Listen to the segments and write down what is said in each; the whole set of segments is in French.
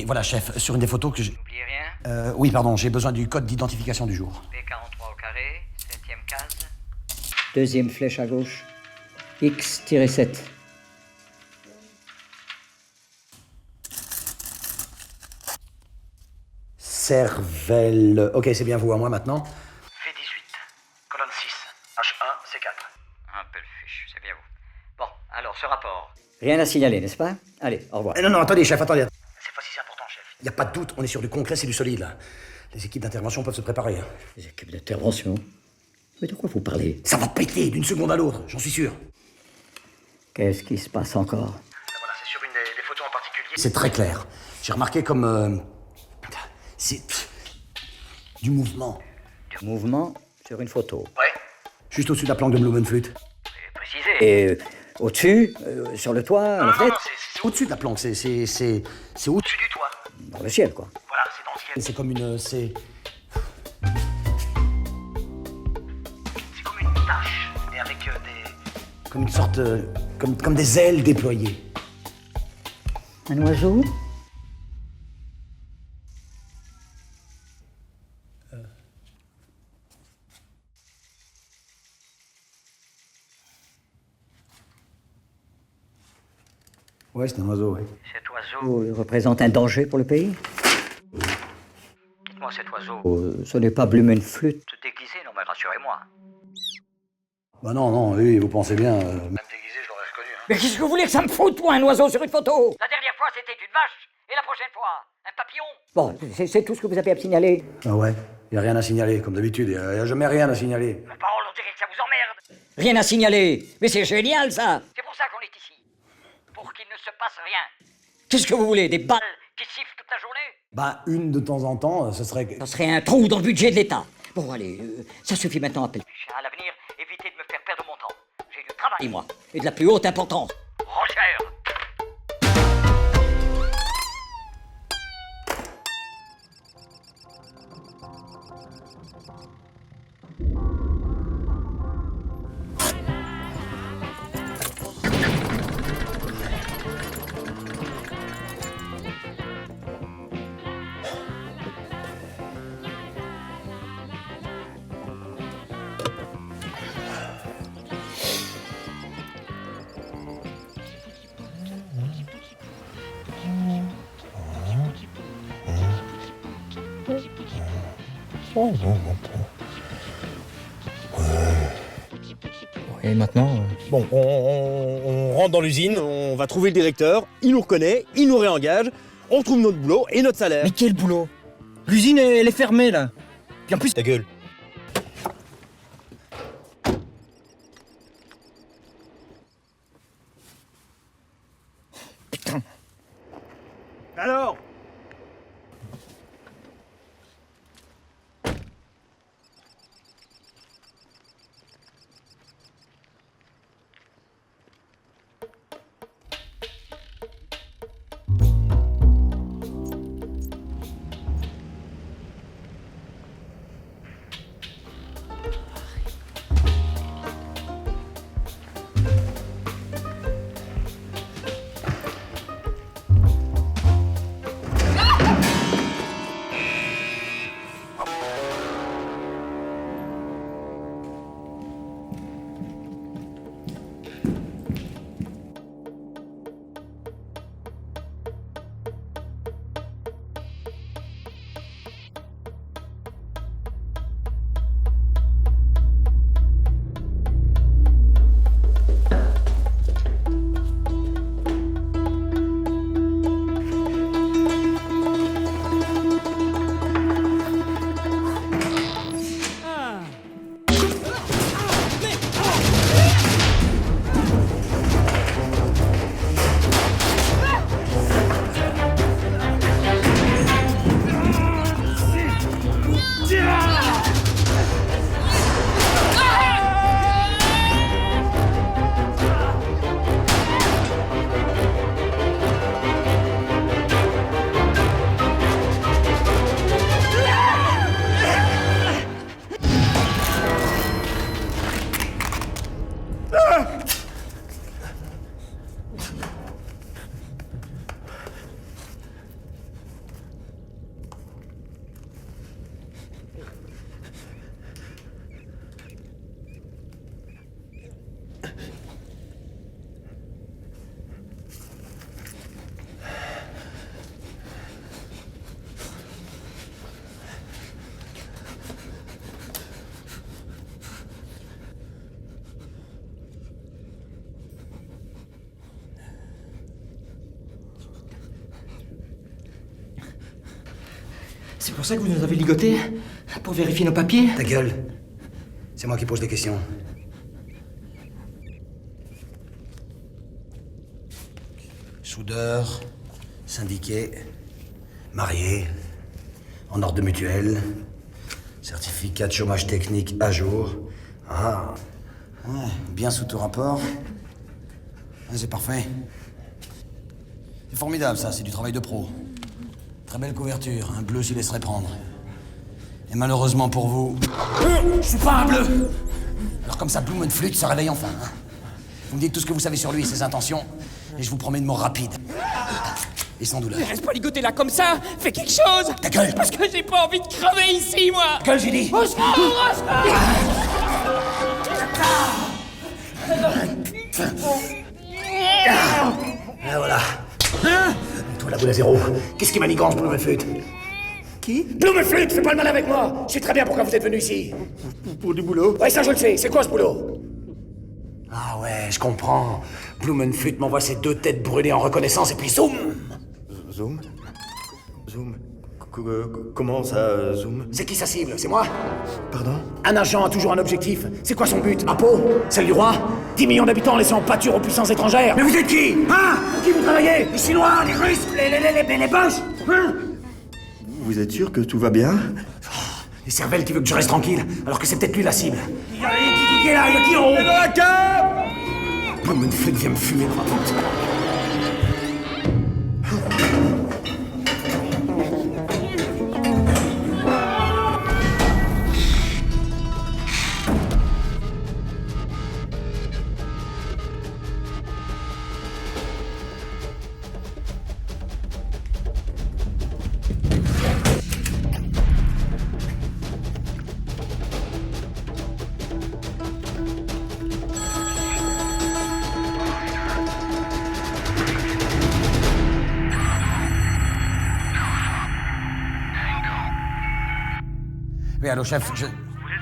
Oui, voilà, chef, sur une des photos que j'ai... N'oubliez rien. Oui, pardon, j'ai besoin du code d'identification du jour. P43 au carré, 7e case. Deuxième flèche à gauche. X-7. Cervelle... Ok, c'est bien vous à moi maintenant. V18, colonne 6, H1, C4. Un peu le fiche, c'est bien vous. Bon, alors ce rapport. Rien à signaler, n'est-ce pas? Allez, au revoir. Non, non, attendez, chef, attendez. C'est pas si important, chef. Y a pas de doute, on est sur du concret, c'est du solide, là. Les équipes d'intervention peuvent se préparer. Hein. Les équipes d'intervention. Mais de quoi vous parlez? Ça va péter d'une seconde à l'autre, j'en suis sûr. Qu'est-ce qui se passe encore? Voilà, c'est sur une des photos en particulier. C'est très clair. J'ai remarqué comme... c'est... du mouvement. Du mouvement sur une photo. Ouais, Juste au-dessus de la planque de Blumenflûte. c'est précisé. Et au-dessus, sur le toit, à la Non, fenêtre, c'est Au-dessus de la planque, c'est au-dessus. au-dessus du toit. dans le ciel, quoi. Voilà, c'est dans le ciel. C'est comme une... c'est... C'est comme une tache, mais avec des... comme une sorte... comme des ailes déployées. Un oiseau? Ouais, c'est un oiseau, oui. Cet oiseau. Il représente un danger pour le pays? Dites-moi, cet oiseau. Ce n'est pas Blumenflûte. Se déguiser, non mais rassurez-moi. Bah non, non, oui, vous pensez bien... Même déguisé, je l'aurais reconnu. Hein. Mais qu'est-ce que vous voulez que ça me foute, moi, un oiseau sur une photo? La dernière fois, c'était une vache. Et la prochaine fois, un papillon. Bon, c'est tout ce que vous avez à me signaler. Ah ouais, y a rien à signaler, comme d'habitude, y a jamais rien à signaler. Ma parole, on dirait que ça vous emmerde. Rien à signaler. Mais c'est génial, ça. C'est pour ça qu'on est ici. Pour qu'il ne se passe rien. Qu'est-ce que vous voulez? Des balles? Qui siffle toute la journée. Bah, une de temps en temps, ce serait... Ça serait un trou dans le budget de l'État. Bon, allez, ça suffit maintenant, appelez. À l'avenir, évitez de me faire perdre mon temps. J'ai du travail. Moi. Et de la plus haute importance. Roger. Et maintenant Bon, on rentre dans l'usine, on va trouver le directeur, il nous reconnaît, il nous réengage, on retrouve notre boulot et notre salaire. Mais quel boulot? L'usine, elle est fermée, là. Puis en plus... Ta gueule. Putain. Alors? C'est pour ça que vous nous avez ligotés? Pour vérifier nos papiers? Ta gueule. C'est moi qui pose des questions. Soudeur, syndiqué, marié, en ordre de mutuelle, certificat de chômage technique à jour. Ah, ouais, bien sous tout rapport. Ouais, c'est parfait. C'est formidable ça, c'est du travail de pro. Très belle couverture, un bleu s'y laisserait prendre. Et malheureusement pour vous, je suis pas un bleu. Alors comme ça, Blumenflute se réveille enfin. Hein. Vous me dites tout ce que vous savez sur lui et ses intentions, et je vous promets une mort rapide. Et sans douleur. Mais reste pas ligoté là comme ça. Fais quelque chose. Ta gueule. Parce que j'ai pas envie de crever ici, moi. Ta gueule, j'ai dit. Au secours, au secours. Et voilà. Et toi, la boule à zéro. Qu'est-ce qui manigance, Blumenflute? Qui? Blumenflute, fais pas le mal avec moi. Je sais très bien pourquoi vous êtes venu ici. Pour du boulot. Ouais, ça je le sais. C'est quoi ce boulot? Ah ouais, je comprends. Blumenflute m'envoie ses 2 têtes brûlées en reconnaissance et puis zoom. Zoom? Zoom? Comment ça, zoom? C'est qui sa cible? C'est moi? Pardon? Un agent a toujours un objectif. C'est quoi son but? Ma peau? Celle du roi? 10 millions d'habitants laissés en pâture aux puissances étrangères? Mais vous êtes qui? Hein? Pour qui vous travaillez? Les Chinois? Les Russes? Les Boches? Hein? Vous êtes sûr que tout va bien? Les cervelles qui veulent que je reste tranquille, alors que c'est peut-être lui la cible. Il y a qui est là? Il y a qui en haut? Dans la cave! Blumenflute vient me fumer dans la porte. Oui, allô, chef, Vous êtes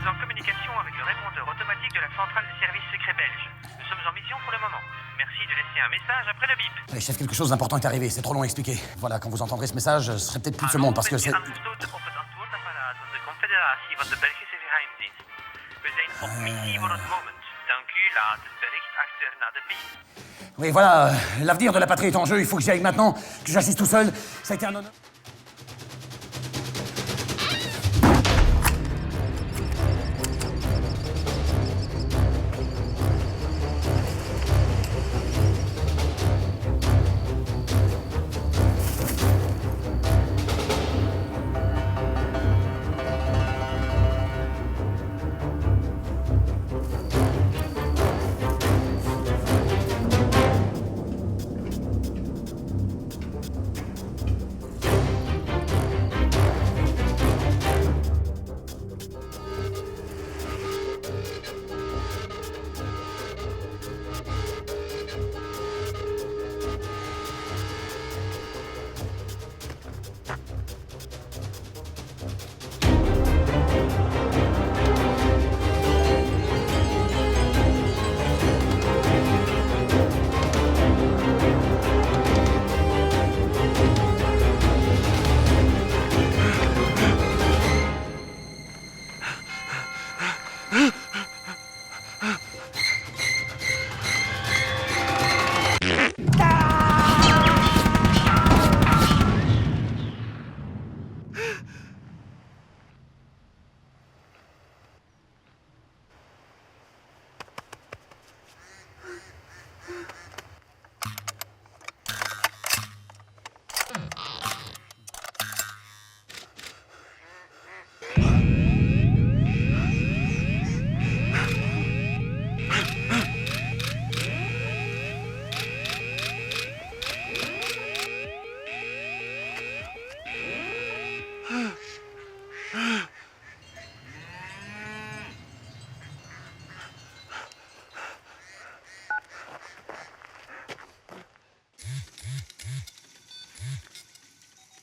en communication avec le répondeur automatique de la centrale des services secrets belges. Nous sommes en mission pour le moment. Merci de laisser un message après le bip. Allez, chef, quelque chose d'important est arrivé, c'est trop long à expliquer. Voilà, quand vous entendrez ce message, ce serait peut-être plus de ce monde, parce que c'est... Op het antwoordapparaat van de Confederatie van de Belgische Geheimdienst. We zijn op missie voor het moment. Dank u, laat het bericht achter na de bip. Oui, voilà, l'avenir de la patrie est en jeu, il faut que j'y aille maintenant, que j'assiste tout seul. Ça a été un honneur.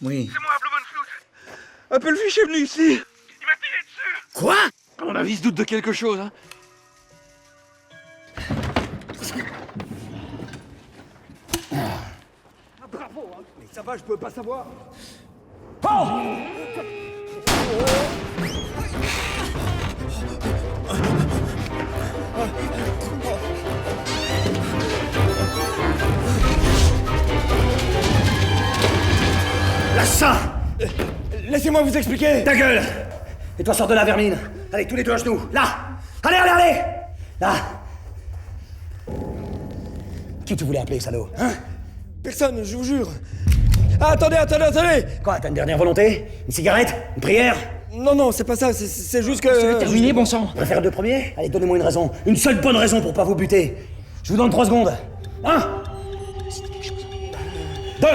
Oui. C'est moi, Blumenflute. Un peu le fiche est venu ici. Il m'a tiré dessus. Quoi? À mon avis, il se doute de quelque chose, hein. Mais ça va, je peux pas savoir. Lâche ça! Laissez-moi vous expliquer. Ta gueule! Et toi, sors de là, Vermine. Allez, tous les deux à genoux. Là! Allez, allez, allez! Là! Qui tu voulais appeler, salaud? Hein? Personne, je vous jure. Ah, attendez. Quoi, t'as une dernière volonté? Une cigarette? Une prière? Non, c'est pas ça, c'est juste que... Terminé, bon sang. Vous préférez deux premiers? Allez, donnez-moi une raison. Une seule bonne raison pour pas vous buter. Je vous donne 3 secondes. 1. 2.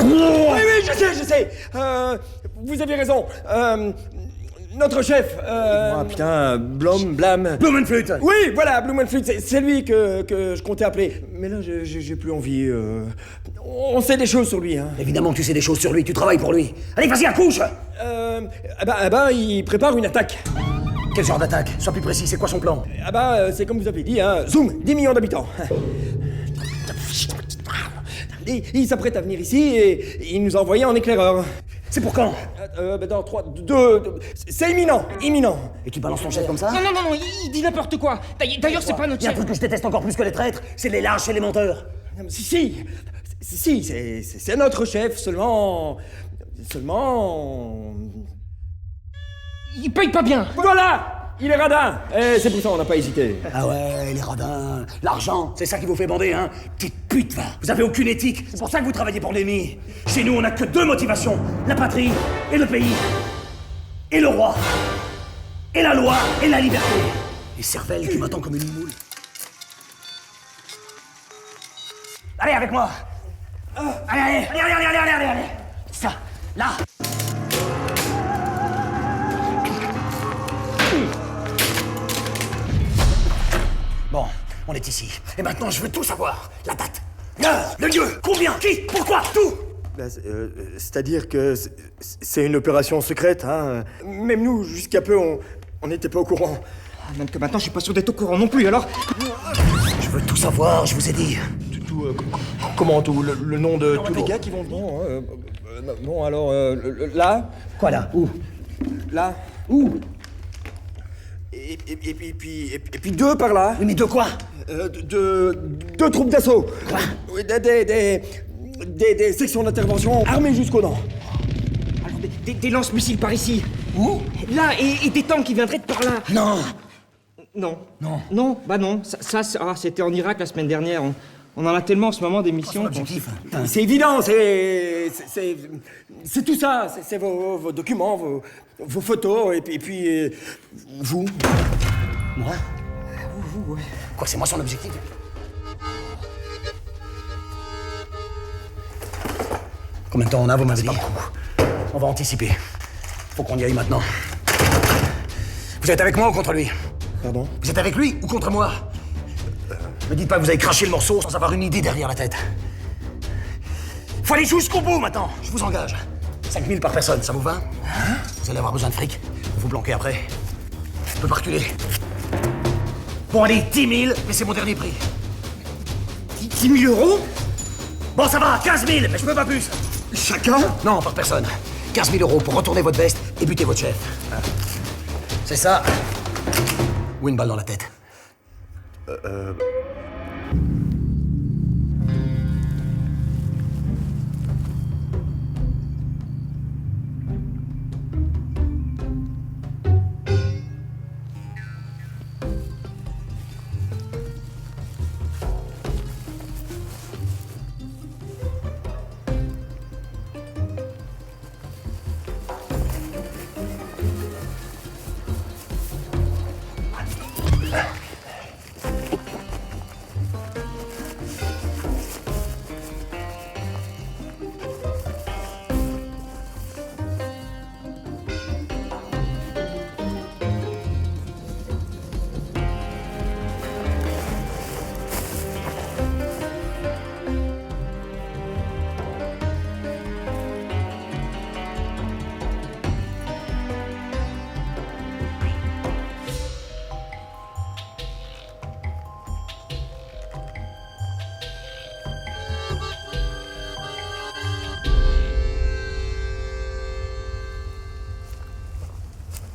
Oui, je sais. Vous avez raison. Notre chef. Ah putain, Blam. Blumenflute! Oui, voilà, Blumenflute, c'est lui que je comptais appeler. Mais là, j'ai plus envie. On sait des choses sur lui, hein. Évidemment que tu sais des choses sur lui, tu travailles pour lui. Allez, vas-y, accouche! Il prépare une attaque. Quel genre d'attaque? Sois plus précis, c'est quoi son plan? C'est comme vous avez dit, hein. Zoom, 10 millions d'habitants. Il s'apprête à venir ici et il nous a envoyé en éclaireur. C'est pour quand? Dans 3, 2... C'est imminent. Et tu balances ton chef comme ça? Non, il dit n'importe quoi. D'ailleurs, c'est pas notre Il y a un chef. truc que je déteste encore plus que les traîtres, c'est les lâches et les menteurs. Non, mais si, c'est notre chef, seulement... Il paye pas bien. Voilà. Il est radin. C'est pour ça on n'a pas hésité. Ah ouais, les radins, l'argent, c'est ça qui vous fait bander, hein? Petite pute, va! Vous avez aucune éthique, c'est pour ça que vous travaillez pour l'ennemi. Chez nous, on n'a que 2 motivations, la patrie et le pays. Et le roi. Et la loi et la liberté. Et cervelle qui m'attend comme une moule. Allez, avec moi! Allez! Ça, là! Bon, on est ici. Et maintenant, je veux tout savoir. La date, l'heure, le lieu, combien, qui, pourquoi, tout! C'est-à-dire que c'est une opération secrète, hein. Même nous, jusqu'à peu, on n'était pas au courant. Même que maintenant, je suis pas sûr d'être au courant non plus, alors. Je veux tout savoir, je vous ai dit. Comment tout? Le nom de tous les gars qui vont venir? Non, alors, là? Quoi là? Où? Là? Où? Et puis 2 par là. Oui, mais de quoi? Deux troupes d'assaut. Quoi? Oui, des sections d'intervention armées jusqu'aux dents. Alors, des lance-missiles par ici. Où? Là, et des tanks qui viendraient de par là. Non! Non. Non. Non, bah non. C'était en Irak la semaine dernière. On en a tellement en ce moment des missions. L'objectif. C'est évident, c'est tout ça. C'est vos documents, vos photos, et puis vous. Moi? Vous, ouais. Quoi, c'est moi son objectif? Combien de temps on a, vous m'avez dit? On va anticiper. Faut qu'on y aille maintenant. Vous êtes avec moi ou contre lui? Pardon? Vous êtes avec lui ou contre moi? Me dites pas que vous avez craché le morceau sans avoir une idée derrière la tête. Faut aller jusqu'au bout maintenant, je vous engage. 5 000 par personne, ça vous va? Vous allez avoir besoin de fric. Vous vous planquez après. Je peux pas reculer. Bon, allez, 10 000, mais c'est mon dernier prix. 10 000 euros? Bon, ça va, 15 000, mais je peux pas plus. Chacun? Non, par personne. 15 000 euros pour retourner votre veste et buter votre chef. C'est ça. Ou une balle dans la tête.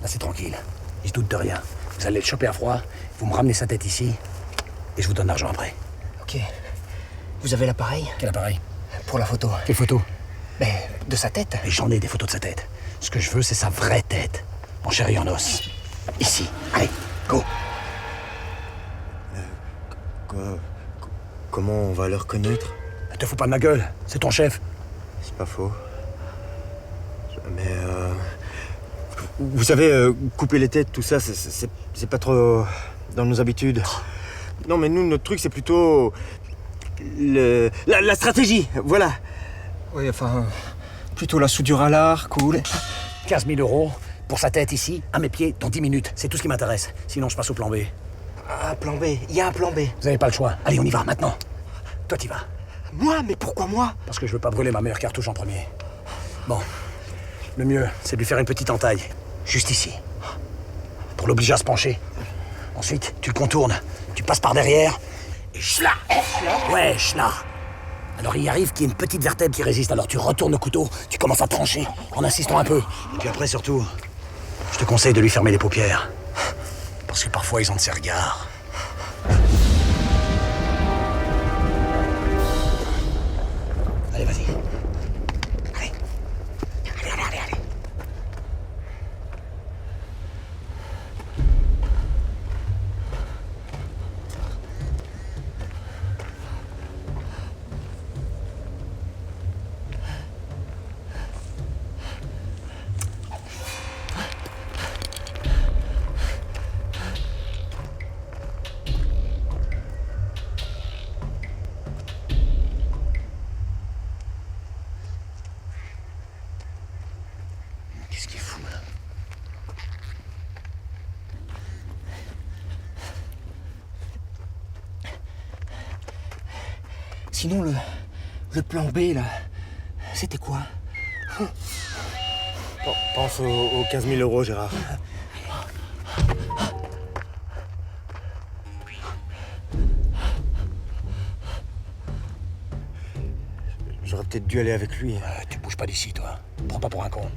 Là, c'est tranquille. Il se doute de rien. Vous allez le choper à froid, vous me ramenez sa tête ici, et je vous donne l'argent après. Ok. Vous avez l'appareil? Quel appareil? Pour la photo. Quelle photo? Mais de sa tête. Mais j'en ai des photos de sa tête. Ce que je veux, c'est sa vraie tête. En chair et en os. Ici. Allez, go. Comment on va le reconnaître? Te fous pas de ma gueule, c'est ton chef. C'est pas faux. Mais vous savez, couper les têtes, tout ça, c'est pas trop dans nos habitudes. Non, mais nous, notre truc, c'est plutôt la stratégie, voilà. Oui, enfin, plutôt la soudure à l'art, cool. 15 000 euros pour sa tête ici, à mes pieds, dans 10 minutes. C'est tout ce qui m'intéresse. Sinon, je passe au plan B. Un plan B. Il y a un plan B. Vous avez pas le choix. Allez, on y va, maintenant. Toi, t'y vas. Moi? Mais pourquoi moi? Parce que je veux pas brûler ma meilleure cartouche en premier. Bon. Le mieux, c'est de lui faire une petite entaille. Juste ici. Pour l'obliger à se pencher. Ensuite, tu le contournes. Tu passes par derrière. Et schla. Ouais, schla. Alors il arrive qu'il y ait une petite vertèbre qui résiste. Alors tu retournes le couteau, tu commences à trancher, en insistant un peu. Et puis après, surtout, je te conseille de lui fermer les paupières. Parce que parfois, ils ont de ces regards. Allez, vas-y. Allez. Allez. Qu'est-ce qu'il fout, là? Sinon, le plan B, là, c'était quoi? Pense aux 15 000 euros, Gérard. J'aurais peut-être dû aller avec lui. Tu bouges pas d'ici, toi. Prends pas pour un con.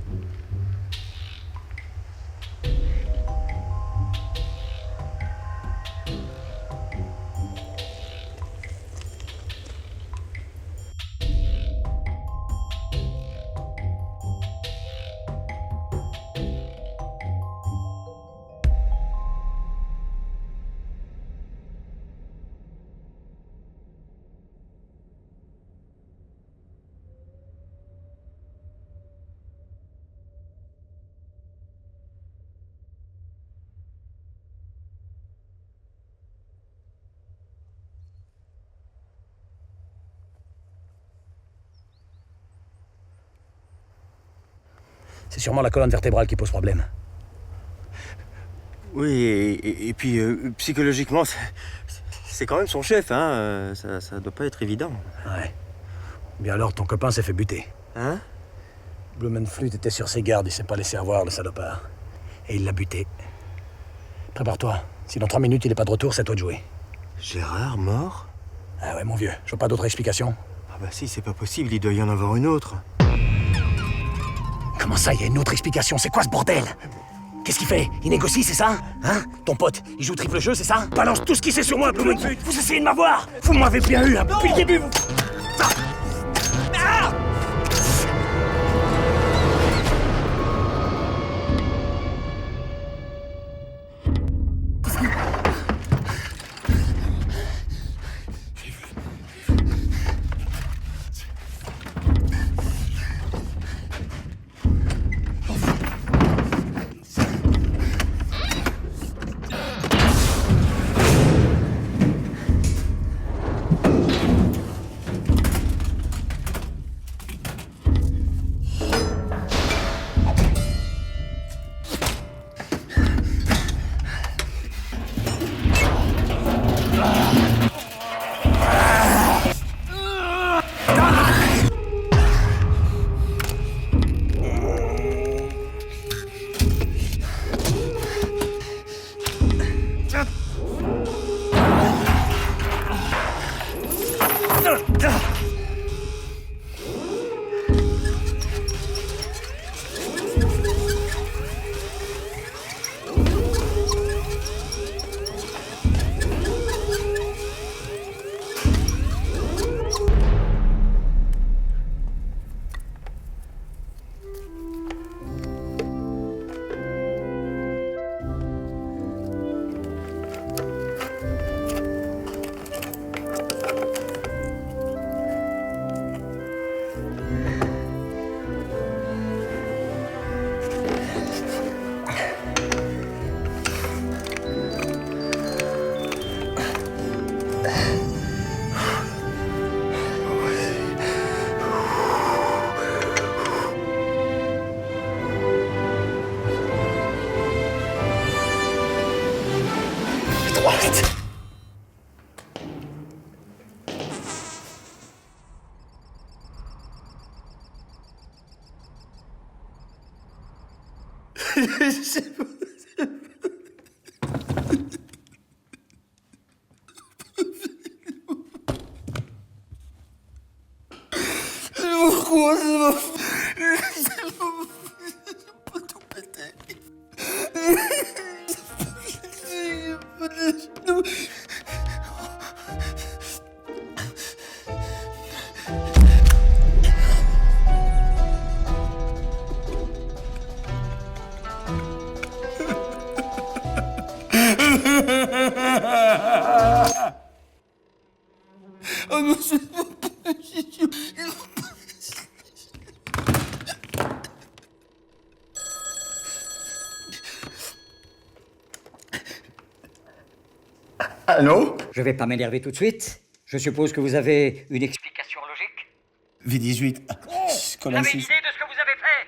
C'est sûrement la colonne vertébrale qui pose problème. Oui, et puis psychologiquement, c'est quand même son chef, hein. Ça doit pas être évident. Ouais. Bien alors, ton copain s'est fait buter. Hein? Blumenflüt était sur ses gardes, il s'est pas laissé avoir, le salopard. Et il l'a buté. Prépare-toi. Si dans 3 minutes il est pas de retour, c'est à toi de jouer. Gérard mort? Ah ouais, mon vieux, je vois pas d'autre explication. Ah bah si, c'est pas possible, il doit y en avoir une autre. Comment ça, il y a une autre explication? C'est quoi ce bordel? Qu'est-ce qu'il fait? Il négocie, c'est ça? Hein? Ton pote, il joue triple jeu, c'est ça? Balance tout ce qu'il sait sur moi, Blumenflüt! Vous essayez de m'avoir! Vous m'avez bien eu, hein, depuis le début, vous... Pourquoi ça m'a pas tout pété. Oh non, c'est pas possible. Allô? Je vais pas m'énerver tout de suite. Je suppose que vous avez une Explication logique. V18. Vous avez une idée de ce que vous avez fait?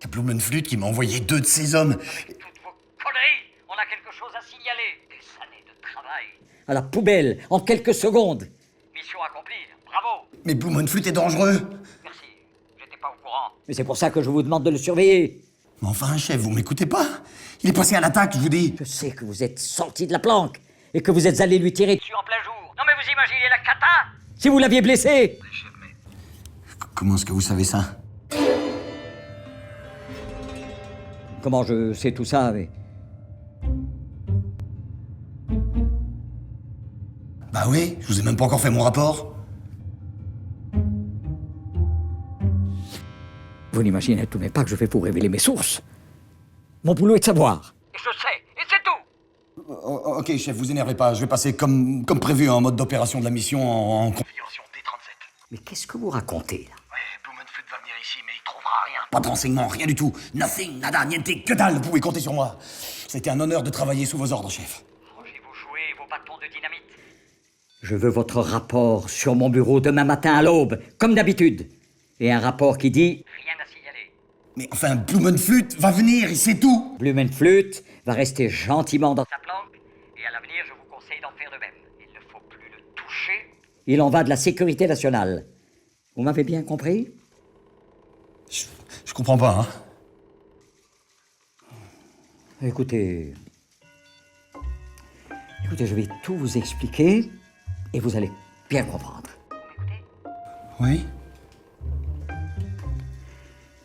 C'est Blumenflüt qui m'a envoyé 2 de ses hommes. Toutes vos conneries, on a quelque chose à signaler. Des années de travail. à la poubelle en quelques secondes. Mission accomplie, bravo. Mais Blumenflüt est dangereux. Merci, j'étais pas au courant. Mais c'est pour ça que je vous demande de le surveiller. Mais enfin, chef, vous m'écoutez pas? Il est passé à l'attaque, je vous dis. Je sais que vous êtes sorti de la planque et que vous êtes allé lui tirer Je suis en plein jour. Non mais vous imaginez la cata? si vous l'aviez blessé. Comment est-ce que vous savez ça? Comment je sais tout ça, mais... Bah oui, je vous ai même pas encore fait mon rapport. Vous n'imaginez tout de même pas que je vais vous révéler mes sources. Mon boulot est de savoir. Je sais, et c'est tout. Ok, chef, vous énervez pas. Je vais passer comme prévu en mode d'opération de la mission en Configuration D37. Mais qu'est-ce que vous racontez, là? Ouais, Blumenflüt va venir ici, mais il trouvera rien. Pas de renseignements, rien du tout. Nothing, nada, niente, que dalle. Vous pouvez compter sur moi. C'était un honneur de travailler sous vos ordres, chef. Rangez vos jouets et vos bâtons de dynamite. Je veux votre rapport sur mon bureau demain matin à l'aube, comme d'habitude. Et un rapport qui dit... Rien à signaler. Mais enfin, Blumenflüt va venir, et c'est tout. Blumenflüt va rester gentiment dans... Sa planque, et à l'avenir, je vous conseille d'en faire de même. Il ne faut plus le toucher. Il en va de la sécurité nationale. Vous m'avez bien compris? Je comprends pas, hein. Écoutez, je vais tout vous expliquer et vous allez bien comprendre. Oui?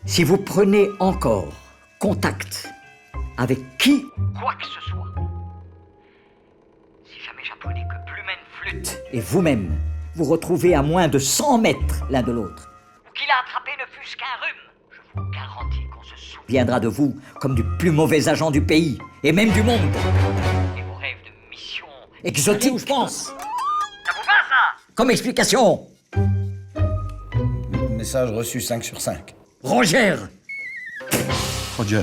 Si vous prenez encore contact avec qui Quoi que ce soit. Si jamais j'apprenais que Blumenflüt, et vous-même vous retrouvez à moins de 100 mètres l'un de l'autre, ou qu'il a attrapé ne fût-ce qu'un rhume, je vous garantis qu'on se souviendra viendra de vous comme du plus mauvais agent du pays et même du monde. de vos rêves de mission. Exotique, je pense. Ça vous va, ça? Comme explication, Message reçu 5 sur 5. Roger. Roger.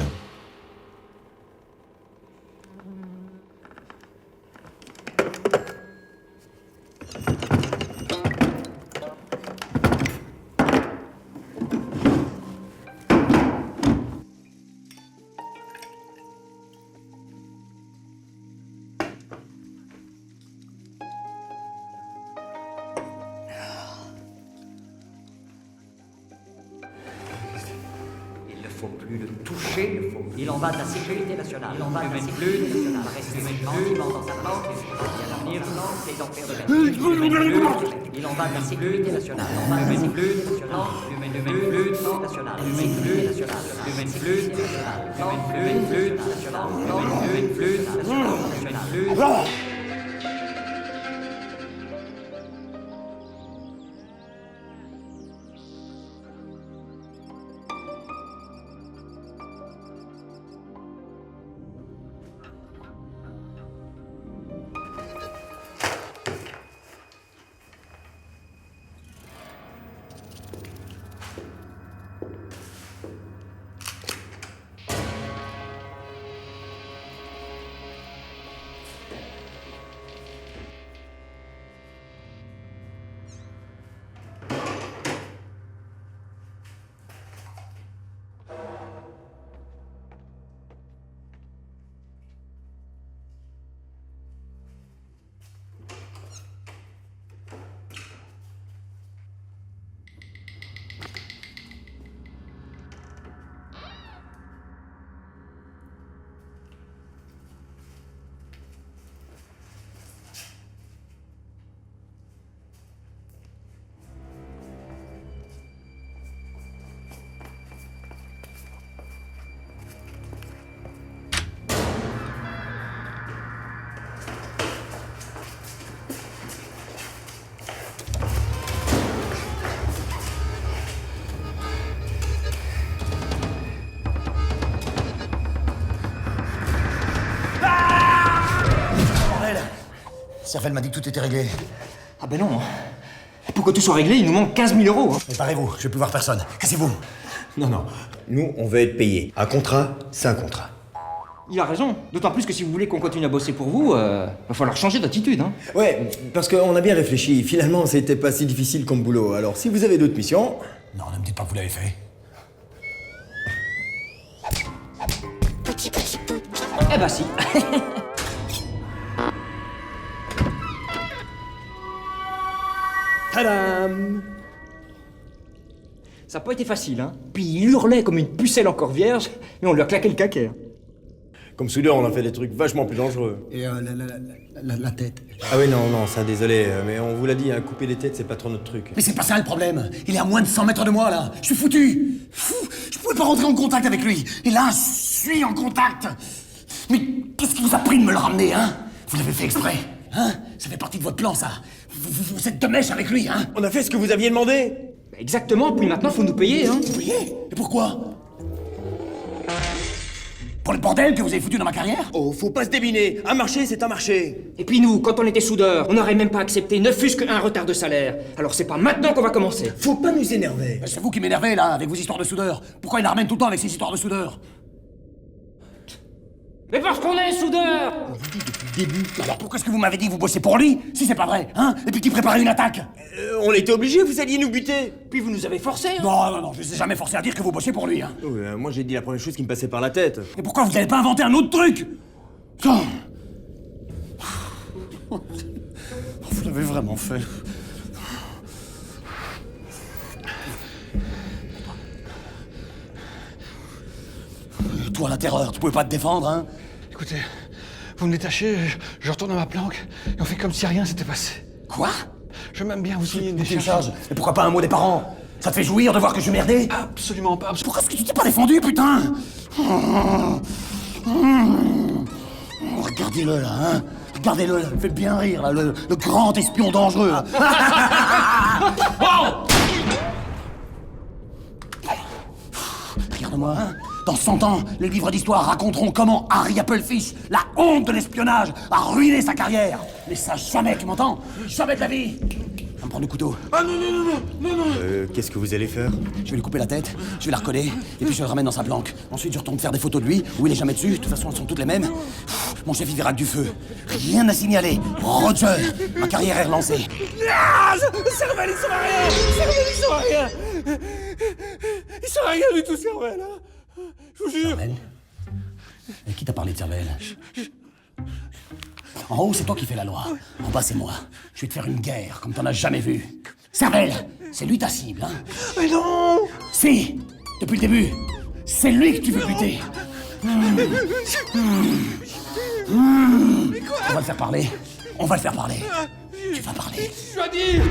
Il ne faut plus le toucher. Il en va de la sécurité nationale. Il en va de la sécurité nationale. Restez gentiment dans sa planque. Et à l'avenir, c'est d'en faire de même. Il en va de la sécurité nationale. Il en va de la sécurité nationale. Sécurité nationale. Sécurité nationale. Sécurité nationale. Sécurité nationale. Servel m'a dit que tout était réglé. Ah ben non. Pour que tout soit réglé, il nous manque 15 000 euros. Hein. Préparez-vous, je vais plus voir personne. Cassez-vous. Non, non. Nous, on veut être payés. Un contrat, c'est un contrat. Il a raison. D'autant plus que si vous voulez qu'on continue à bosser pour vous, va falloir changer d'attitude. Hein. Ouais, parce qu'on a bien réfléchi. Finalement, c'était pas si difficile comme boulot. Alors, si vous avez d'autres missions... Non, ne me dites pas que vous l'avez fait. Eh ben si. Tadam! Ça n'a pas été facile, hein. Puis il hurlait comme une pucelle encore vierge, mais on lui a claqué le caquet. Comme soudeur, on a fait des trucs vachement plus dangereux. Et la tête. Ah oui, non, non, ça, désolé. Mais on vous l'a dit, hein, couper les têtes, c'est pas trop notre truc. Mais c'est pas ça le problème. Il est à moins de 100 mètres de moi, là. Je suis foutu. Fou, je pouvais pas rentrer en contact avec lui. Et là, je suis en contact. Mais qu'est-ce qui vous a pris de me le ramener, hein? Vous l'avez fait exprès, hein? Ça fait partie de votre plan, ça. Vous êtes de mèche avec lui, hein? On a fait ce que vous aviez demandé. Exactement, puis maintenant faut nous payer, hein. Vous voyez? Et pourquoi? Pour le bordel que vous avez foutu dans ma carrière? Oh, faut pas se débiner. Un marché, c'est un marché. Et puis nous, quand on était soudeurs, on n'aurait même pas accepté ne fût-ce qu'un retard de salaire. Alors c'est pas maintenant qu'on va commencer. Faut pas nous énerver. C'est vous qui m'énervez, là, avec vos histoires de soudeurs. Pourquoi il la ramène tout le temps avec ces histoires de soudeurs? Mais parce qu'on est soudeurs. Alors pourquoi est-ce que vous m'avez dit que vous bossez pour lui, si c'est pas vrai, hein? Et puis qu'il préparait une attaque? On était obligés, vous alliez nous buter. Puis vous nous avez forcés, hein. Non, je ne ai jamais forcé à dire que vous bossiez pour lui, hein. Moi, j'ai dit la première chose qui me passait par la tête. Et pourquoi vous n'avez pas inventé un autre truc? Putain. Vous l'avez vraiment fait. Toi, la terreur, tu pouvais pas te défendre, hein? Écoutez, vous me détachez, je retourne à ma planque et on fait comme si rien s'était passé. Quoi? Je m'aime bien vous signer une Décharge. décharge. Et pourquoi pas un mot des parents? Ça te fait jouir de voir que je suis merdé? Absolument pas. Pourquoi est-ce que tu t'es pas défendu, putain? Regardez-le, là, hein? Regardez-le, là, il fait bien rire, là, le grand espion dangereux, là. Regarde-moi, hein? Dans 100 ans, les livres d'histoire raconteront comment Harry Applefish, la honte de l'espionnage, a ruiné sa carrière. Mais ça, jamais, tu m'entends? Jamais de la vie. Va me prendre le couteau. Ah non. Qu'est-ce que vous allez faire? Je vais lui couper la tête, je vais la recoller, et puis je le ramène dans sa planque. Ensuite, je retourne faire des photos de lui, où il est jamais dessus. De toute façon, elles sont toutes les mêmes. Mon chef, il verra que du feu. Rien à signaler. Roger, ma carrière est relancée. Ah, Servel, il sert à rien. Servel, il sert à rien. Il sert à rien du tout, Servel. Hein. Je vous jure. Cervelle? Et qui t'a parlé de Cervelle? En haut, c'est toi qui fais la loi. En bas, c'est moi. Je vais te faire une guerre comme t'en as jamais vu. Cervelle, c'est lui ta cible, hein? Mais non. Si, depuis le début, c'est lui que tu veux buter. On va le faire parler. On va le faire parler. Tu vas parler. Je dois dire.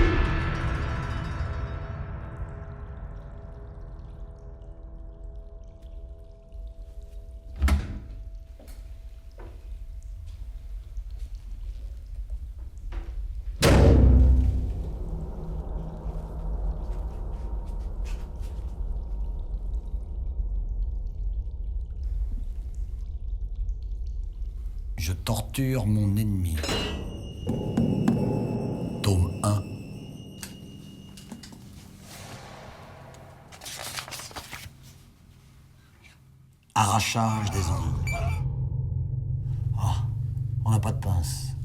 Je torture mon ennemi. Tome 1. Arrachage des ongles. Ah, on n'a pas de pince.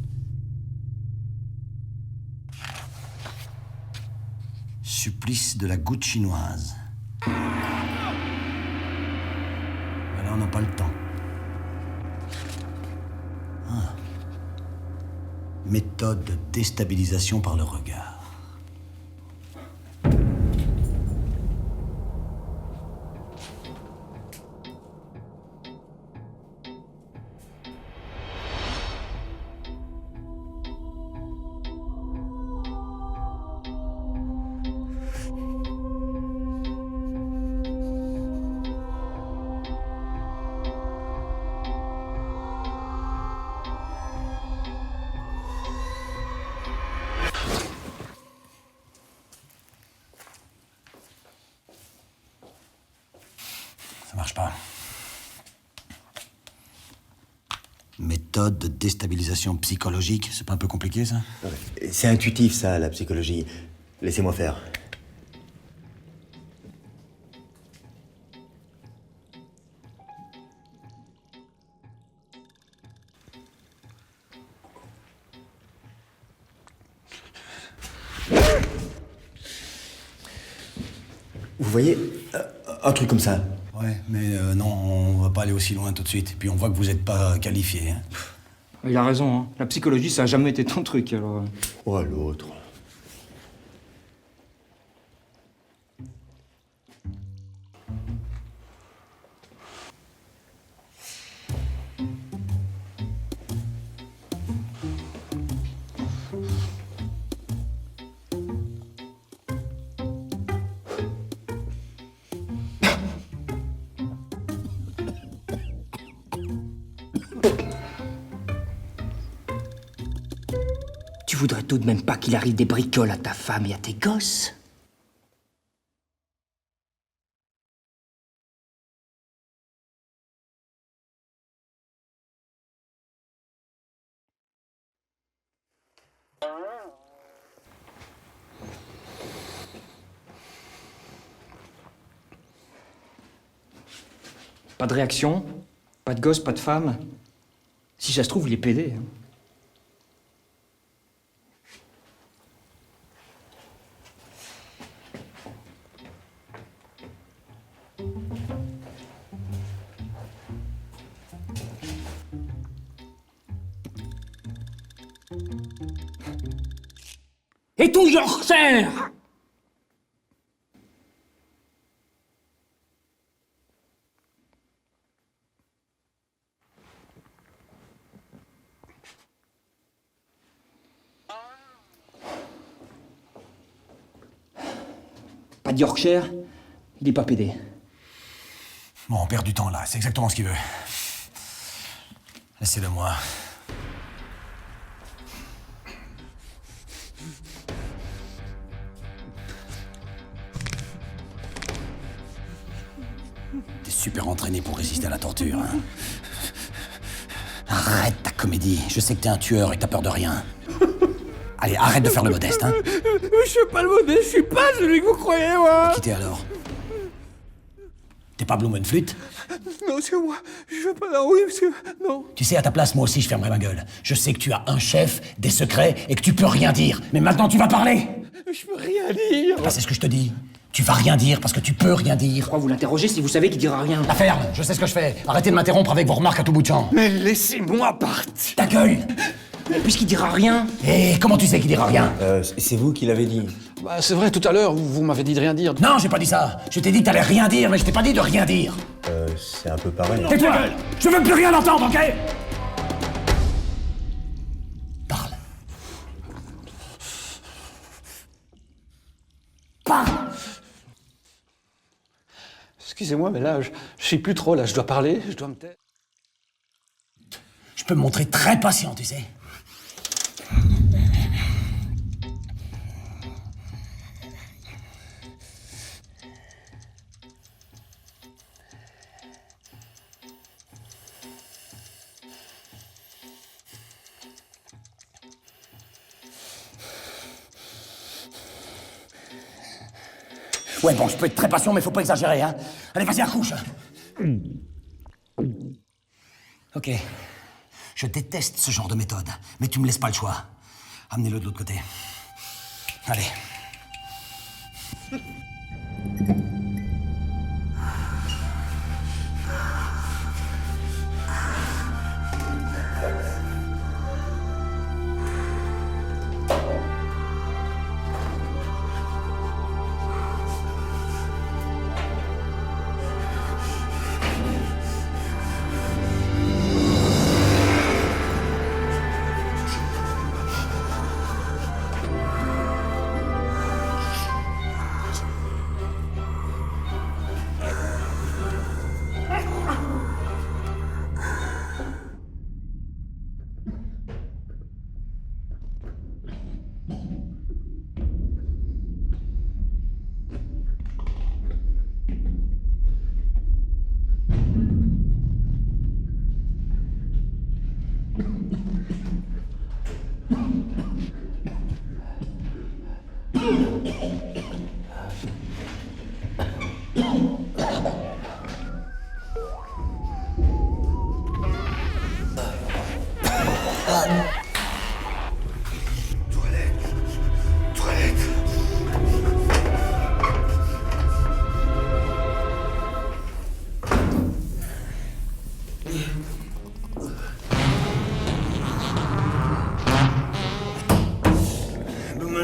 Supplice de la goutte chinoise. Voilà, on n'a pas le temps. Méthode de déstabilisation par le regard. Méthode de déstabilisation psychologique, c'est pas un peu compliqué, ça? C'est intuitif, ça, la psychologie. Laissez-moi faire. Vous voyez, un truc comme ça. Ouais, mais non, on va pas aller aussi loin tout de suite. Puis on voit que vous êtes pas qualifié, hein. Il a raison, hein. La psychologie, ça a jamais été ton truc, alors... Oh, l'autre. Tu voudrais tout de même pas qu'il arrive des bricoles à ta femme et à tes gosses? Pas de réaction, pas de gosse, pas de femme. Si ça se trouve, il est pédé. Hein. Et toujours cher! Pas de Yorkshire, il est pas pédé. Bon, on perd du temps, là. C'est exactement ce qu'il veut. Laissez-le moi. T'es super entraîné pour résister à la torture, hein. Arrête ta comédie. Je sais que t'es un tueur et que t'as peur de rien. Allez, arrête de faire le modeste, hein. Je suis pas le modèle, je suis pas celui que vous croyez, moi. Qui t'es alors? T'es pas Blumenflute? Non, c'est moi. Je veux pas... Oui, monsieur... Non. Tu sais, à ta place, moi aussi, je fermerai ma gueule. Je sais que tu as un chef, des secrets, et que tu peux rien dire. Mais maintenant, tu vas parler! Je peux rien dire. Ah, c'est ce que je te dis. Tu vas rien dire parce que tu peux rien dire. Pourquoi vous l'interrogez si vous savez qu'il dira rien? La ferme, je sais ce que je fais. Arrêtez de m'interrompre avec vos remarques à tout bout de champ. Mais laissez-moi partir. Ta gueule! Mais puisqu'il dira rien... Et comment tu sais qu'il dira rien? C'est vous qui l'avez dit. Bah, c'est vrai, tout à l'heure, vous m'avez dit de rien dire. Non, j'ai pas dit ça. Je t'ai dit que t'allais rien dire, mais je t'ai pas dit de rien dire. C'est un peu pareil. Tais-toi! Je veux plus rien entendre, ok? Parle. Parle! Excusez-moi, mais là, je sais plus trop, là, je dois parler, je dois me taire. Je peux me montrer très patient, tu sais. Ouais, bon, je peux être très patient, mais faut pas exagérer, hein. Allez, vas-y, accouche. Ok. Je déteste ce genre de méthode, mais tu me laisses pas le choix. Amenez-le de l'autre côté. Allez.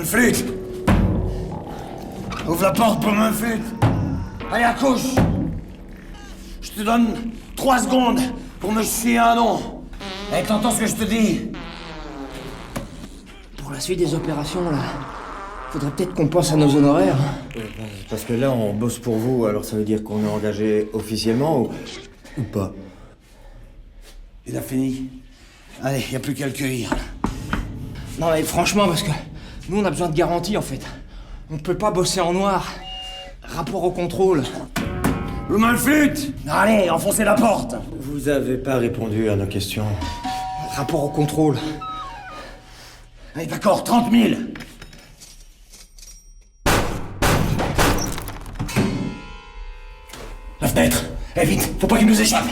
Flûte! Ouvre la porte pour ma flûte! Allez, accouche! Je te donne 3 secondes pour me chier un nom. Et t'entends ce que je te dis? Pour la suite des opérations, là, faudrait peut-être qu'on pense à nos honoraires. Parce que là, on bosse pour vous, alors ça veut dire qu'on est engagé officiellement ou pas? Il a fini. Allez, y a plus qu'à le cueillir. Non mais franchement, parce que nous on a besoin de garantie en fait. On peut pas bosser en noir. Rapport au contrôle. Le main flûte! Allez, enfoncez la porte! Vous avez pas répondu à nos questions. Rapport au contrôle. Allez, d'accord, 30 000! La fenêtre! Eh, vite, faut pas qu'il nous échappe!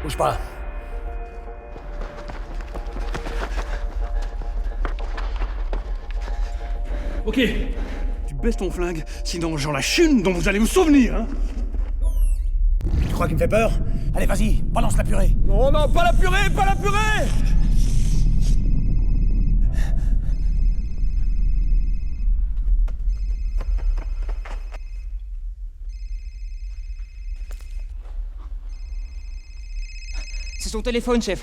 Bouge pas. Ok, tu baisses ton flingue, sinon j'en lâche une dont vous allez vous souvenir, hein. Tu crois qu'il me fait peur? Allez, vas-y, balance la purée! Non, non, pas la purée, pas la purée! C'est son téléphone, chef.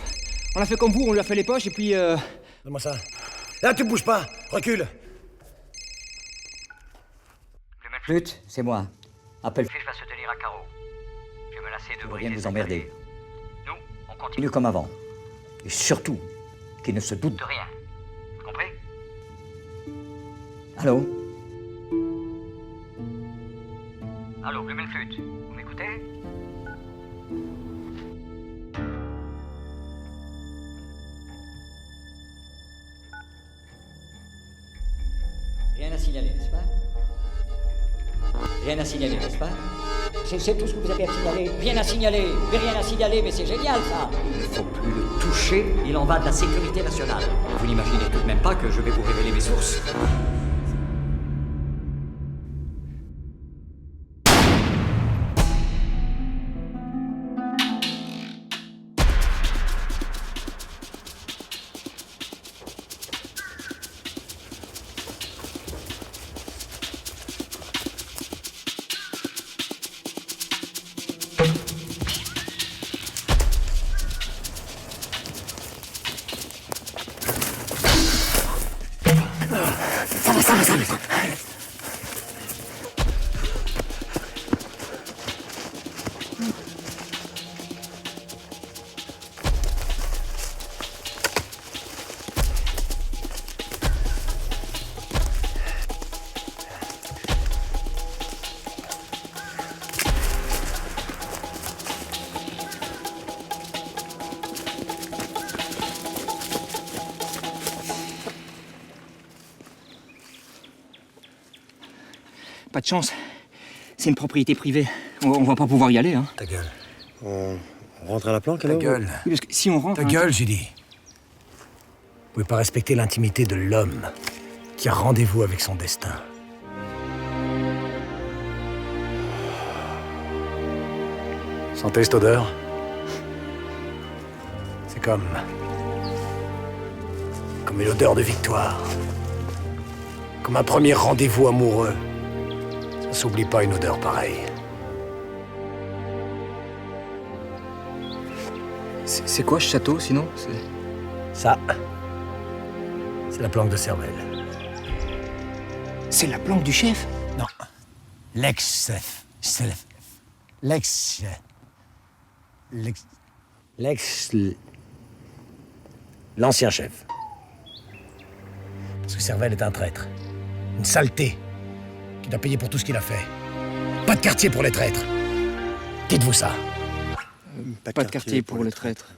On a fait comme vous, on lui a fait les poches et puis Donne-moi ça. Là, tu bouges pas. Recule. Flûte, c'est moi. Appelle Fiche va se tenir à carreau. Je vais me lasser de Je briser viens de vous cette emmerder. barrière. Nous, on continue Continue comme avant. Et surtout, qu'il ne se doute. de rien. Compris? Allô? Allô, Blumel Flûte, vous m'écoutez? Rien à signaler, n'est-ce pas? Rien à signaler, n'est-ce pas? C'est tout ce que vous avez à signaler. Rien à signaler. Mais rien à signaler, mais c'est génial, ça. Il ne faut plus le toucher. Il en va de la sécurité nationale. Vous n'imaginez tout de même pas que je vais vous révéler mes sources. pas de chance. C'est une propriété privée. On va pas pouvoir y aller, hein. Ta gueule. On rentre à la planque, Ta alors? gueule. Oui, parce que si on rentre... Ta hein, gueule, j'ai dit. Vous pouvez pas respecter l'intimité de l'homme qui a rendez-vous avec son destin. Sentez cette odeur? C'est comme une odeur de victoire. Comme un premier rendez-vous amoureux. Ça s'oublie pas une odeur pareille. C'est quoi ce château, sinon? Ça, c'est la planque de cervelle. C'est la planque du chef? Non, l'ex-chef. C'est l'ancien chef. Parce que Servel est un traître. Une saleté. Qui doit payer pour tout ce qu'il a fait. Pas de quartier pour les traîtres. Dites-vous ça. Pas de quartier pour les traîtres.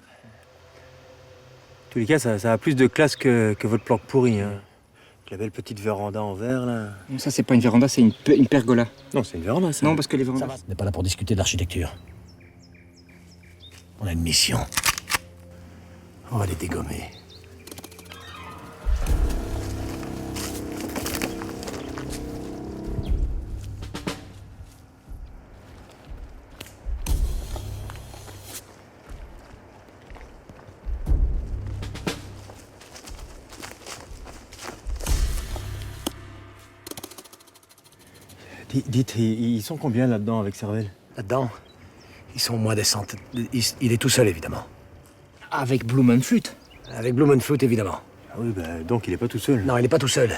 En tous les cas, ça a plus de classe que votre planque pourrie. Hein. La belle petite véranda en verre, là. Non, ça, c'est pas une véranda, c'est une pergola. Non, c'est une véranda, ça. Non, parce que les vérandas... On n'est pas là pour discuter d'architecture. On a une mission. On va les dégommer. Dites, ils sont combien là-dedans avec Servel? Là-dedans, ils sont au moins des centaines. Il est tout seul, évidemment. Avec Blumenflut. Avec Blumenflut, évidemment. Ah oui, bah, donc il est pas tout seul. Non, il n'est pas tout seul.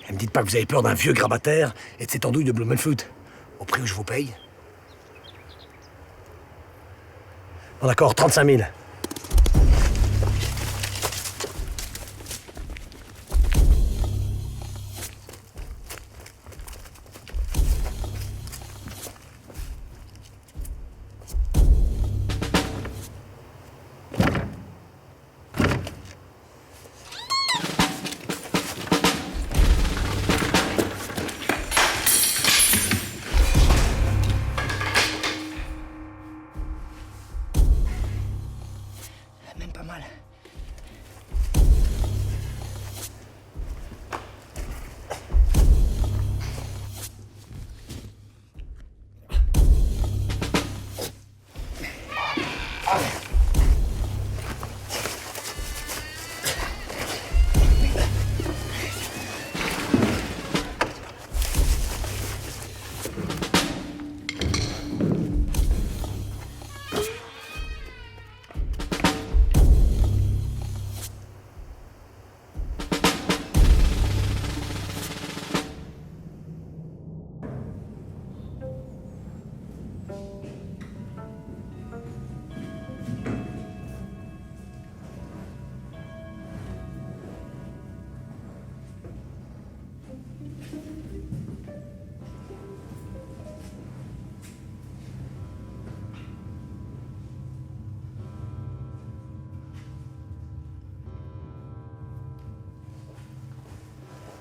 Et me dites pas que vous avez peur d'un vieux grabataire et de cette andouille de Blumenflut. Au prix où je vous paye. Bon, d'accord, 35 000. Même pas mal.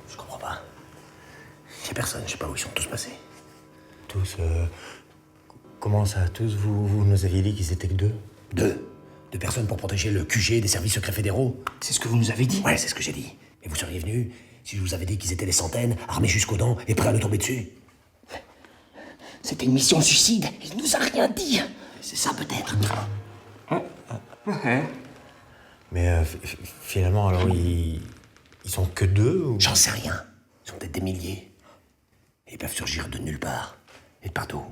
Je comprends pas. Il n'y a personne, je sais pas où ils sont tous passés. Tous, comment ça, tous? Vous nous aviez dit qu'ils étaient que deux? Deux personnes pour protéger le QG des services secrets fédéraux. C'est ce que vous nous avez dit? Ouais, c'est ce que j'ai dit. Et vous seriez venus si je vous avais dit qu'ils étaient des centaines, armés jusqu'aux dents et prêts à nous tomber dessus. C'était une mission suicide. Il nous a rien dit. C'est ça peut-être. Ouais. Mais finalement, alors, ils sont que deux ou... J'en sais rien. Ils sont peut-être des milliers. Et ils peuvent surgir de nulle part. Et de partout.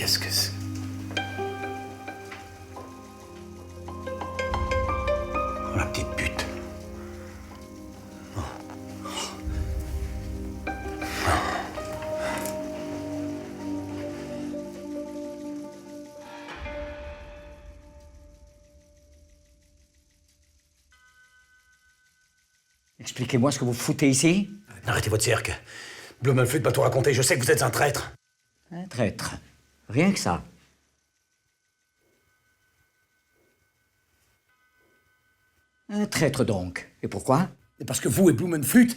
qu'est-ce que c'est? Oh, la petite pute. Expliquez-moi ce que vous foutez ici. Arrêtez votre cirque. Blumenflut m'a tout raconté, je sais que vous êtes un traître. Un traître. Rien que ça. Un traître donc. Et pourquoi? Et parce que vous et Blumenflut,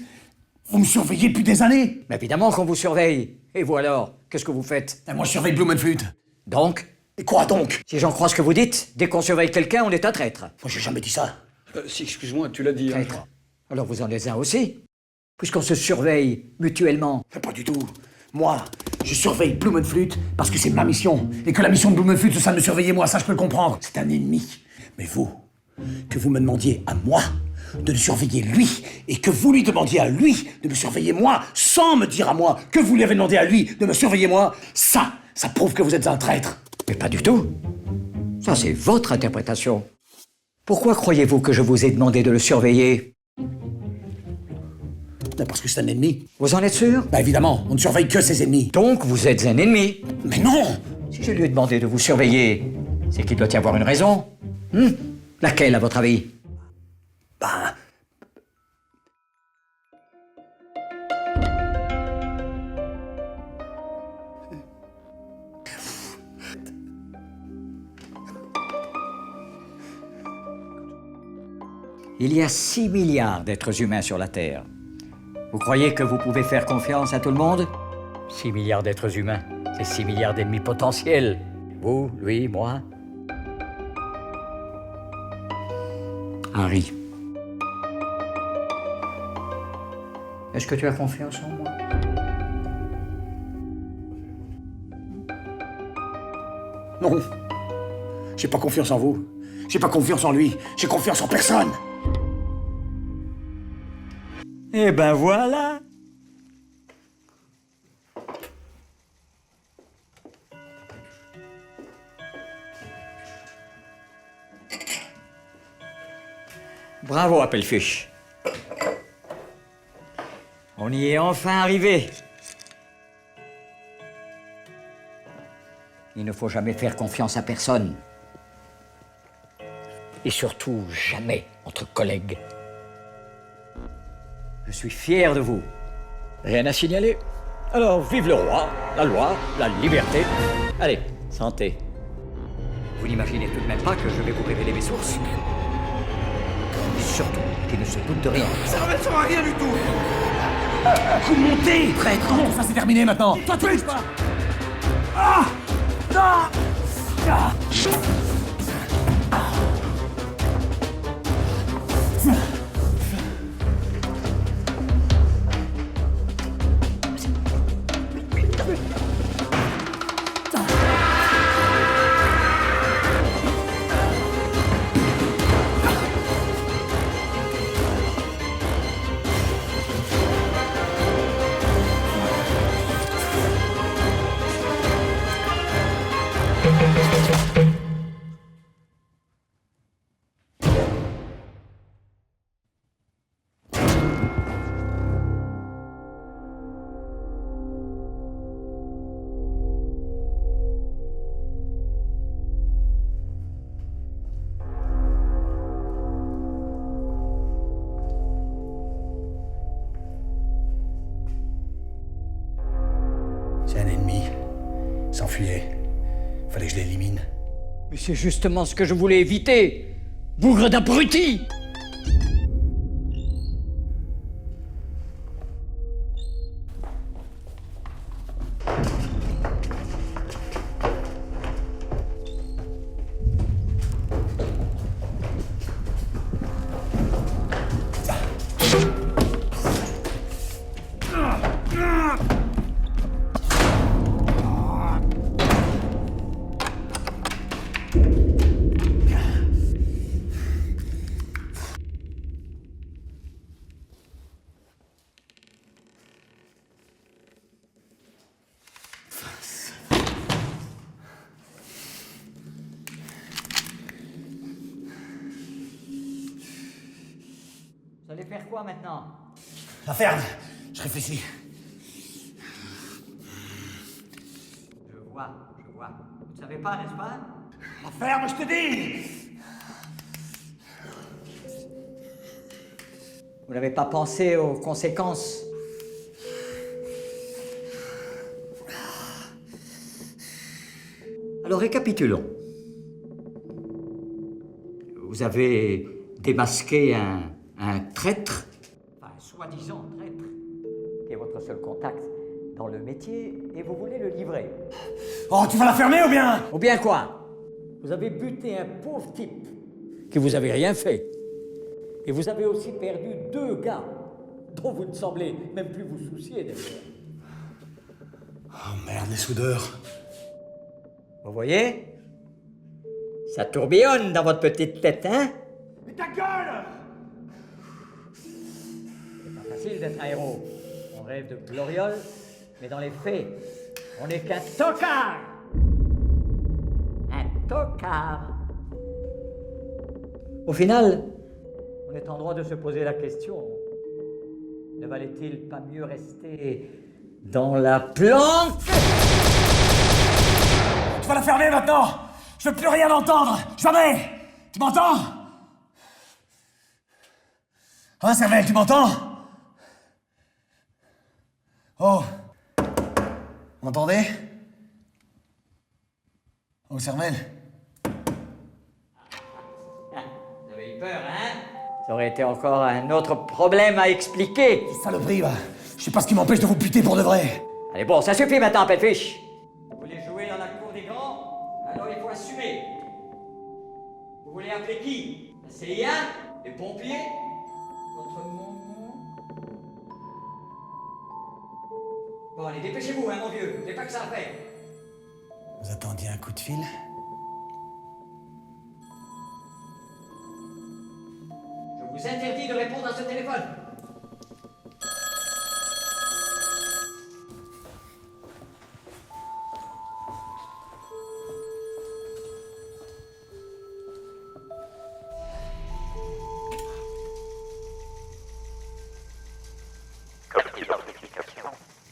vous me surveillez depuis des années. Mais évidemment qu'on vous surveille. Et vous alors? Qu'est-ce que vous faites? Et moi, je surveille Blumenflut. Donc? Et quoi donc? Si j'en crois ce que vous dites, dès qu'on surveille quelqu'un, on est un traître. Moi, j'ai jamais dit ça. Si, excuse-moi, tu l'as dit. Hein. Traître. Alors vous en êtes un aussi? Puisqu'on se surveille mutuellement. Pas du tout. Moi, je surveille Blumenflut parce que c'est ma mission. Et que la mission de Blumenflut, c'est ça de me surveiller moi, ça je peux le comprendre. C'est un ennemi. Mais vous, que vous me demandiez à moi de le surveiller lui, et que vous lui demandiez à lui de me surveiller moi, sans me dire à moi que vous lui avez demandé à lui de me surveiller moi, ça prouve que vous êtes un traître. Mais pas du tout. Ça, c'est votre interprétation. Pourquoi croyez-vous que je vous ai demandé de le surveiller? Parce que c'est un ennemi. Vous en êtes sûr? Bah évidemment, on ne surveille que ses ennemis. Donc vous êtes un ennemi. Mais non! Si je lui ai demandé de vous surveiller, c'est qu'il doit y avoir une raison. Laquelle, à votre avis? Ben... Il y a 6 milliards d'êtres humains sur la Terre. Vous croyez que vous pouvez faire confiance à tout le monde? 6 milliards d'êtres humains, c'est 6 milliards d'ennemis potentiels. Vous, lui, moi. Harry. Est-ce que tu as confiance en moi? Non. J'ai pas confiance en vous. J'ai pas confiance en lui. J'ai confiance en personne. Eh ben voilà! Bravo, Appelfish. On y est enfin arrivé. Il ne faut jamais faire confiance à personne. Et surtout, jamais entre collègues. Je suis fier de vous. Rien à signaler. Alors, vive le roi, la loi, la liberté. Allez, santé. Vous n'imaginez tout de même pas que je vais vous révéler mes sources? Et surtout, qu'il ne se doute de rien. Ça ne sert à rien du tout. Coup de montée, traître. Non, ça c'est terminé maintenant. Toi, tu bouges pas. Ah! Ah! Ah! C'est un ennemi. Il s'enfuyait. Fallait que je l'élimine. Mais c'est justement ce que je voulais éviter. Bougre d'abruti! faire quoi maintenant? La ferme. Je réfléchis. Je vois. Vous ne savez pas, n'est-ce pas? La ferme, je te dis. Vous n'avez pas pensé aux conséquences? Alors récapitulons. Vous avez démasqué un traître, enfin un soi-disant traître, qui est votre seul contact dans le métier, et vous voulez le livrer. Oh, tu vas la fermer ou bien? Ou bien quoi? Vous avez buté un pauvre type qui vous avait rien fait. Et vous avez aussi perdu 2 gars dont vous ne semblez même plus vous soucier d'ailleurs. Oh merde, les soudeurs. Vous voyez? Ça tourbillonne dans votre petite tête, hein? Mais ta gueule! C'est pas facile d'être un héros. On rêve de gloriole, mais dans les faits, on n'est qu'un tocard! Un tocard! Au final, on est en droit de se poser la question. Ne valait-il pas mieux rester dans la planque? Tu vas la fermer maintenant! Je veux plus rien entendre! Jamais! Tu m'entends? Hein, Cervelle, tu m'entends? Oh! Vous m'entendez? Oh, Cervelle? Vous avez eu peur, hein? Ça aurait été encore un autre problème à expliquer. Saloperie, va! Je sais pas ce qui m'empêche de vous buter pour de vrai! Allez, bon, ça suffit maintenant, Pelfish. Vous voulez jouer dans la cour des grands? Alors il faut assumer. Vous voulez appeler qui? La CIA? Les pompiers? Votre nom? Bon, allez, dépêchez-vous, hein, mon vieux. C'est pas que ça fait. Vous attendiez un coup de fil? Je vous interdis de répondre à ce téléphone.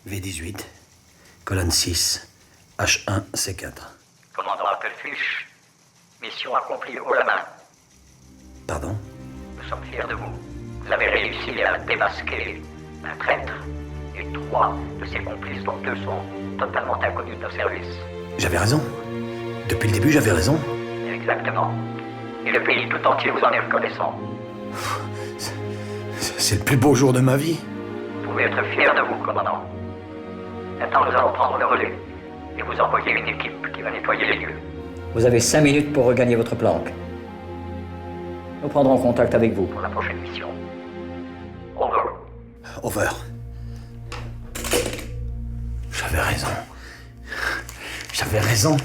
V18, colonne 6, H1, C4. Commandant Appelfish, mission accomplie haut la main. Pardon? Nous sommes fiers de vous. Vous avez réussi à démasquer un traître et 3 de ses complices, dont 2 sont totalement inconnus de nos services. J'avais raison. Depuis le début, j'avais raison. Exactement. Et le pays tout entier vous en est reconnaissant. C'est le plus beau jour de ma vie. Vous pouvez être fiers de vous, commandant. Maintenant, nous allons prendre le relais et vous envoyer une équipe qui va nettoyer les lieux. Vous avez 5 minutes pour regagner votre planque. Nous prendrons contact avec vous. Pour la prochaine mission. Over. Over. J'avais raison. J'avais raison.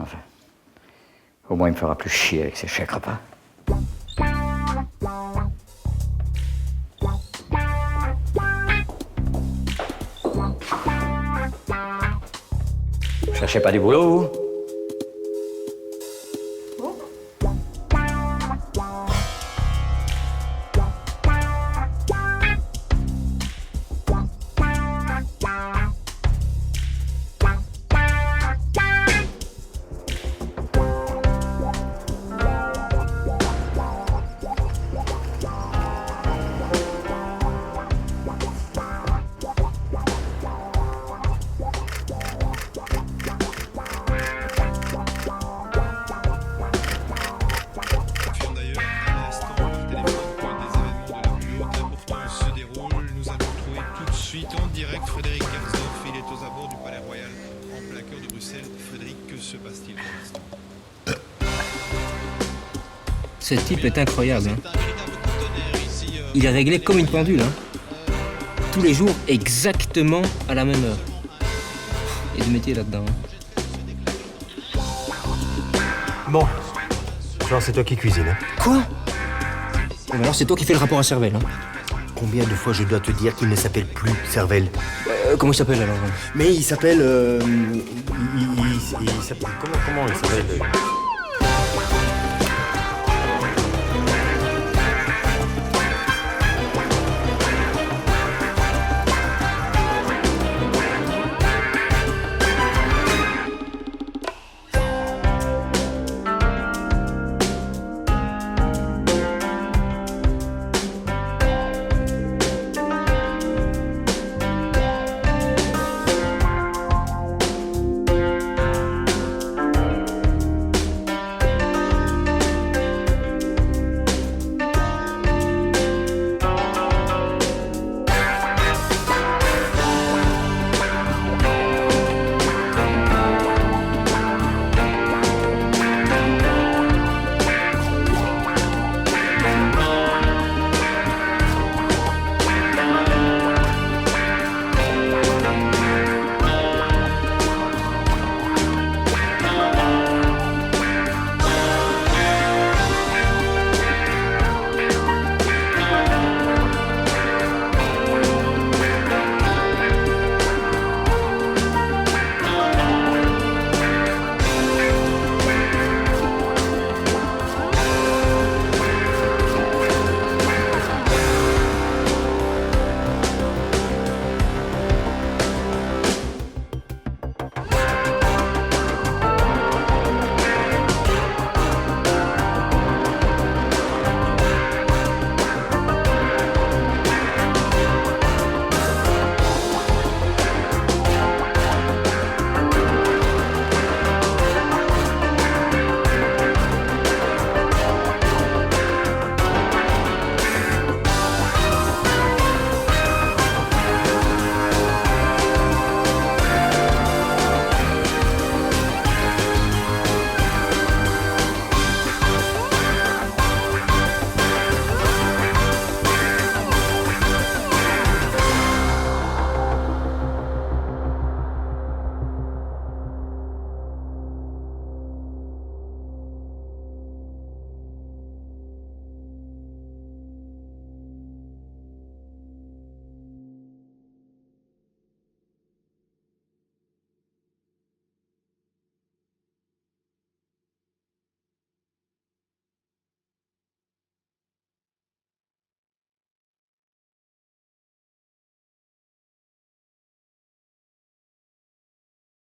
Enfin, au moins il me fera plus chier avec ses chèques repas. Cherchez pas du boulot, vous? Ce type est incroyable. Hein. Il est réglé comme une pendule. Hein. Tous les jours, exactement à la même heure. Il y a du métier là-dedans. Hein. Bon. Genre, c'est toi qui cuisines. Hein. Quoi? Alors c'est toi qui fais le rapport à Cervelle. Hein. Combien de fois je dois te dire qu'il ne s'appelle plus Cervelle? Comment il s'appelle alors? Mais il s'appelle... il s'appelle... Comment il s'appelle